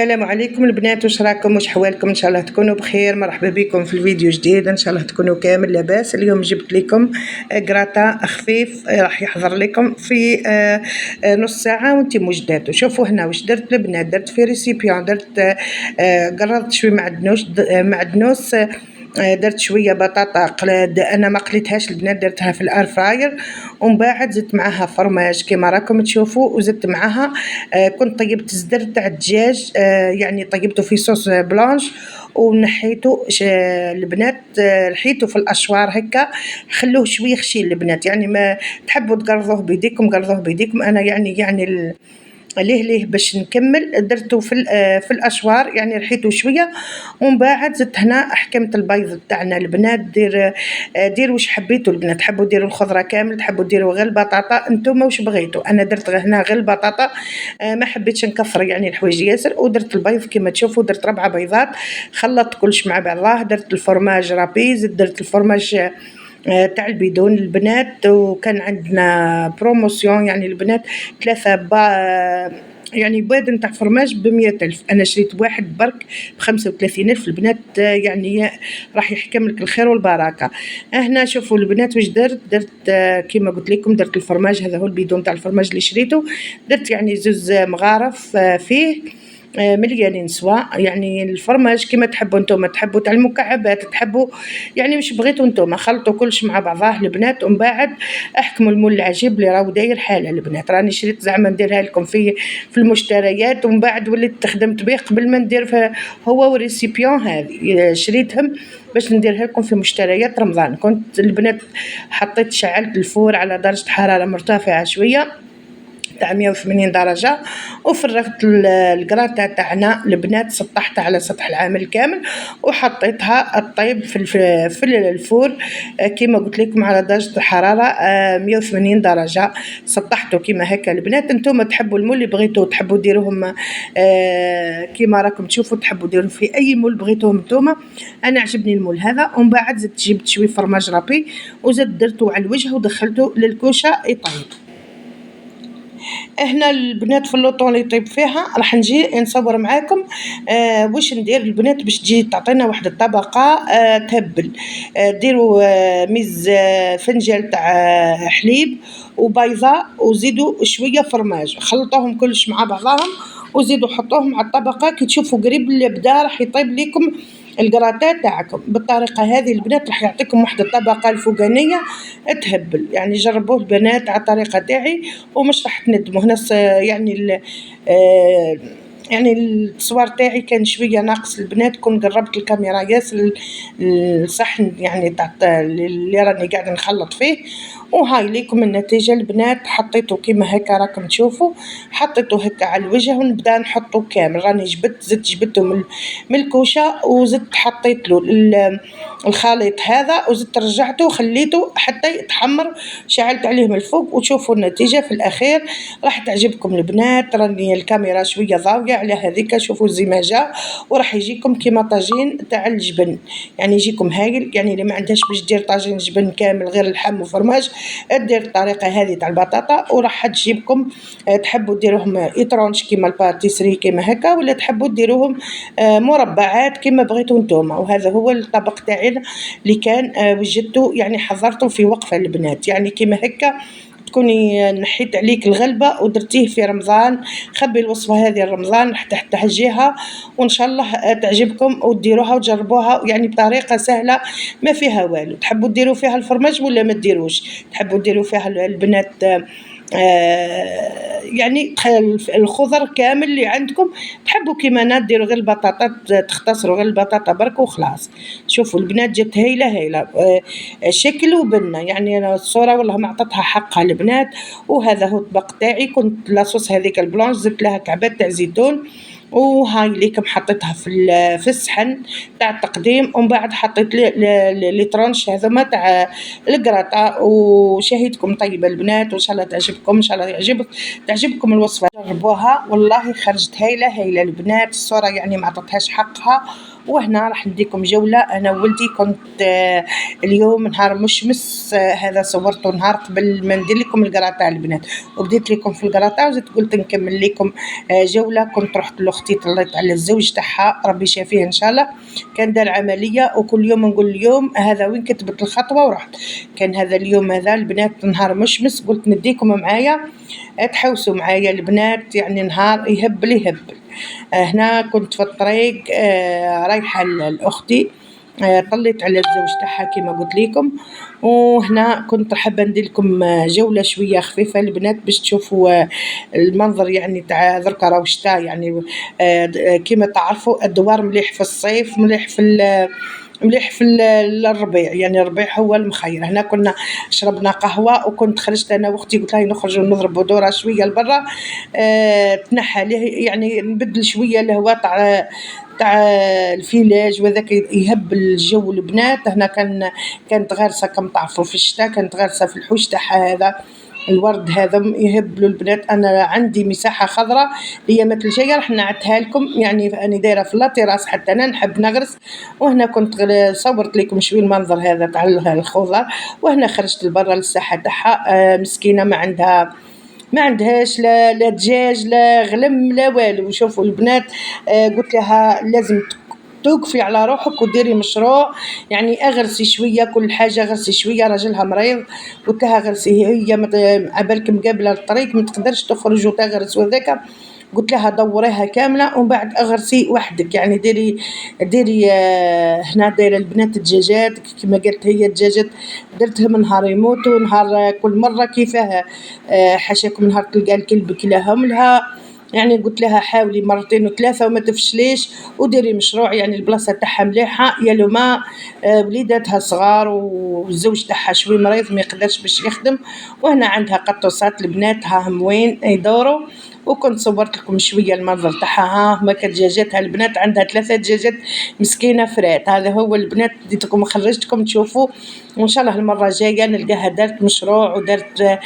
السلام عليكم البنات، واش راكم؟ واش حوالكم؟ ان شاء الله تكونوا بخير. مرحبا بكم في الفيديو جديد، ان شاء الله تكونوا كامل لاباس. اليوم جبت لكم كراتا خفيف راح يحضر لكم في نص ساعه وانتم وجداتوا. شوفوا هنا واش درت البنات. درت في ريسيبيون، درت قررت شويه معدنوس، درت شويه بطاطا انا ما قليتهاش البنات، درتها في الار فراير، ومن بعد زدت معاها فرماج كما راكم تشوفوا، وزدت معاها كنت طيبت الزدر تاع الدجاج، يعني طيبته في صوص بلانش ونحيته البنات، لحيته في الاشوار هكا، خلوه شويه خشين البنات. يعني ما تحبوا تقرضوه بيديكم قرضوه بيديكم، انا يعني ليه باش نكمل درتو في الاشوار، يعني رحيته شويه. ومن بعد زدت هنا حكمت البيض تاعنا البنات. ديروا واش حبيتوا البنات، تحبوا ديروا الخضره كامل، تحبوا ديروا غير البطاطا، انتم واش بغيتوا. انا درت هنا غير البطاطا، ما حبيتش نكثر يعني الحوايج ياسر. ودرت البيض كما تشوفوا، درت 4 بيضات، خلطت كلش مع بعضاه. درت الفرماج رابيز، درت الفرماج تاع البيدون البنات، وكان عندنا بروموسيون يعني البنات 3 يعني بيض نتاع فرماج ب100,000. انا شريت واحد برك ب35,000 البنات، يعني راح يحكم لك الخير والبركه. هنا شوفوا البنات واش درت كيما قلت لكم، درت الفرماج. هذا هو البيدون تاع الفرماج اللي شريته. درت يعني 2 مغارف فيه مليانين سوا، يعني الفرماج كما تحبوا نتوما، تحبوا تاع المكعبات، تحبوا يعني واش بغيتوا نتوما. خلطوا كلش مع بعضاه البنات، ومن بعد احكموا المول العجيب اللي راهو داير حاله البنات. راني شريت زعما نديرها لكم في المشتريات، ومن بعد وليت خدمت به قبل ما ندير هو وريسيبيون هذه شريتهم باش نديرها لكم في مشتريات رمضان. كنت البنات حطيت شعلت الفور على درجه حراره مرتفعه شويه تاع 180 درجة، وفرغت الكراتا تاعنا البنات، سطحتها على سطح العامل كامل، وحطيتها الطيب في الفور كما قلت لكم على درجة الحرارة 180 درجة. سطحته كما هكا البنات. انتم تحبوا المول اللي بغيتوه تحبوا ديروهم كما راكم تشوفوا، تحبوا ديروا في اي مول بغيتوهم انتم. انا عجبني المول هذا. ومن بعد زدت جبت شويه فرماج رابي وزدت درته على الوجه ودخلته للكوشه يطيب. هنا البنات في اللوطون اللي يطيب فيها راح نجي نصور معاكم واش ندير البنات باش تجي تعطينا واحد الطبقه تهبل. ديروا ميز فنجان تاع حليب وبيضه، وزيدوا شويه فرماج، خلطوهم كلش مع بعضهم وزيدوا حطوهم على الطبقه. كي تشوفوا قريب اللي بدا راح يطيب لكم الكراتا تاعكم بالطريقه هذه البنات، راح يعطيكم واحد الطبقه الفوقانيه تهبل. يعني جربوه البنات على الطريقه تاعي ومش راح تندموا. هنا يعني يعني التصوير تاعي كان شويه ناقص البنات، كون قربت الكاميرا ياسر الصحن يعني تاع اللي راني قاعده نخلط فيه. وهاي ليكم النتيجه البنات. حطيته كيما هكا راكم تشوفوا، حطيته هكا على الوجه ونبدا نحطه كامل. راني جبته من الكوشه وزدت حطيت له الخليط هذا، وزدت رجعته وخليته حتى يتحمر، شعلت عليه من الفوق. وتشوفوا النتيجه في الاخير راح تعجبكم البنات. راني الكاميرا شويه ضاويه على هذيك، شوفوا الزماجه، وراح يجيكم كيما طاجين تاع الجبن، يعني يجيكم هايل. يعني اللي ما عندهاش باش دير طاجين جبن كامل غير اللحم وفرماج، دير الطريقه هذه تاع البطاطا وراح تجيبكم. تحبوا ديروهم يطرونش كيما الباتيسري كيما هكا، ولا تحبوا ديروهم مربعات كيما بغيتوا نتوما. وهذا هو الطبق تاعنا اللي كان وجدته، يعني حضرته في وقفه البنات، يعني كيما هكا تكوني نحيت عليك الغلبة ودرتيه في رمضان. خبي الوصفة هذه رمضان راح تحتاجيها، وإن شاء الله تعجبكم وديروها وتجربوها، يعني بطريقة سهلة ما فيها والو. تحبوا ديروا فيها الفرماج ولا ما ديروش، تحبوا ديروا فيها البنات يعني الخضر كامل اللي عندكم. تحبوا كيما انا ديروا غير البطاطا، تختصروا غير البطاطا برك وخلاص. شوفوا البنات جات هايله شكل وبنه، يعني انا الصوره والله ما عطتها حقها البنات. وهذا هو الطبق تاعي. كنت لاصوص هذيك البلانش زدت لها كعبات تاع زيتون، وهاي ليكم حطيتها في الصحن تاع التقديم. ومن بعد حطيت لي طرونش هذوما تاع الكراتا. وشهيتكم طيبه البنات، وان شاء الله تعجبكم، ان شاء الله تعجبكم الوصفه. جربوها والله خرجت هايله البنات. الصوره يعني ما عطتهاش حقها، وهنا راح نديكم جولة. أنا ولدي كنت اليوم نهار مشمس، هذا صورته نهار قبل ما ندير لكم القراطة البنات، وبديت لكم في القراطة وزدت قلت نكمل لكم جولة. كنت رحت لأختي طليت على الزوج تاعها ربي شافيه إن شاء الله، كان دار عملية، وكل يوم نقول اليوم هذا وين كتبت الخطوة ورحت. كان هذا اليوم هذا البنات نهار مشمس، قلت نديكم معايا تحوسوا معايا البنات، يعني نهار يهبل. هنا كنت في الطريق رايحة لأختي، طليت على الزوج تاعها كما قلت لكم. وهنا كنت حابه ندير لكم جوله شويه خفيفه البنات باش تشوفوا المنظر، يعني تاع دركا راهو شتاء، يعني كما تعرفوا الدوار مليح في الصيف، مليح في الربيع، يعني الربيع هو المخير. هنا كنا شربنا قهوه، وكنت خرجت انا واختي قلت لها نخرجوا نضربوا دوره شويه لبرا، تنحى ليه يعني نبدل شويه الهواء تاع الفيلاج، وذاك يهب الجو البنات. هنا كانت غارسه كما تعرفوا في الشتاء، كانت غارسه في الحوش تاعها هذا الورد هذا يهبلوا البنات. انا عندي مساحه خضراء الايامات الجايه راح نعتها لكم، يعني انا دايره في لاطيراس حتى انا نحب نغرس. وهنا كنت صورت لكم شويه المنظر هذا تاع الخضر. وهنا خرجت لبرا للساحه تاعها، مسكينه ما عندهاش لا دجاج لا غلم لا والو. شوفوا البنات، قلت لها لازم توقفي على روحك وديري مشروع، يعني اغرسي شويه كل حاجه، غرسي شويه. راجلها مريض، قلت لها غرسي، هي عبالك مقابله الطريق ما تقدرش تخرج وتغرس وذاك، قلت لها دوريها كامله ومن بعد اغرسي وحدك، يعني ديري هنا دايره البنات الدجاجات كما قالت هي الدجاجات درتهم نهار يموتوا، نهار كل مره كيفاه حاشاكم نهار تلقى الكلب كلاهم لها، يعني قلت لها حاولي مرتين وثلاثه وما تفشليش وديري مشروع، يعني البلاصه تاعها مليحه يا لو ما وليداتها صغار والزوج تاعها شوي مريض ما يقدرش باش يخدم. وهنا عندها قطوسات البنات هاهم وين يدوروا، وكنت صورت لكم شويه المنظر تاعها. ها هما دجاجاتها البنات، عندها 3 دجاجات مسكينه فرات. هذا هو البنات ديتكم خرجتكم تشوفوا، وان شاء الله المره الجايه نلقاها دارت مشروع ودارت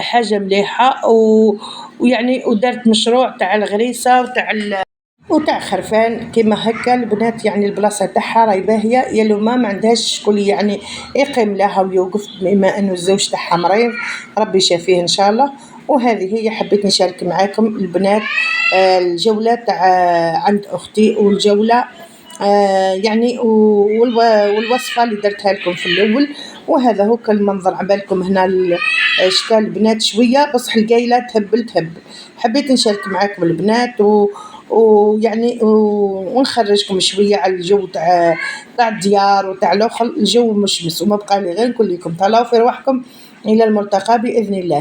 حاجه مليحه ويعني ودارت مشروع تاع الغريسه وتاع خرفان كيما هكا البنات. يعني البلاصه تاعها راهي باهيه، يا لو ما عندهاش شكون يعني يقيم لها ويوقف، بما انه الزوج تاعها مريض ربي شافيه ان شاء الله. وهذه هي حبيت نشارك معاكم البنات الجوله تاع عند اختي، والجوله يعني والوصفه اللي درتها لكم في الاول. وهذا هو كل منظر عبالكم. هنا الشتاء البنات شويه بصح القايله تهبل. حبيت نشارك معاكم البنات ويعني ونخرجكم شويه على الجو تاع الديار وتاع الاخر. الجو مشمس وما بقى لي غير نقول لكم تهلاو في رواحكم، الى الملتقى باذن الله.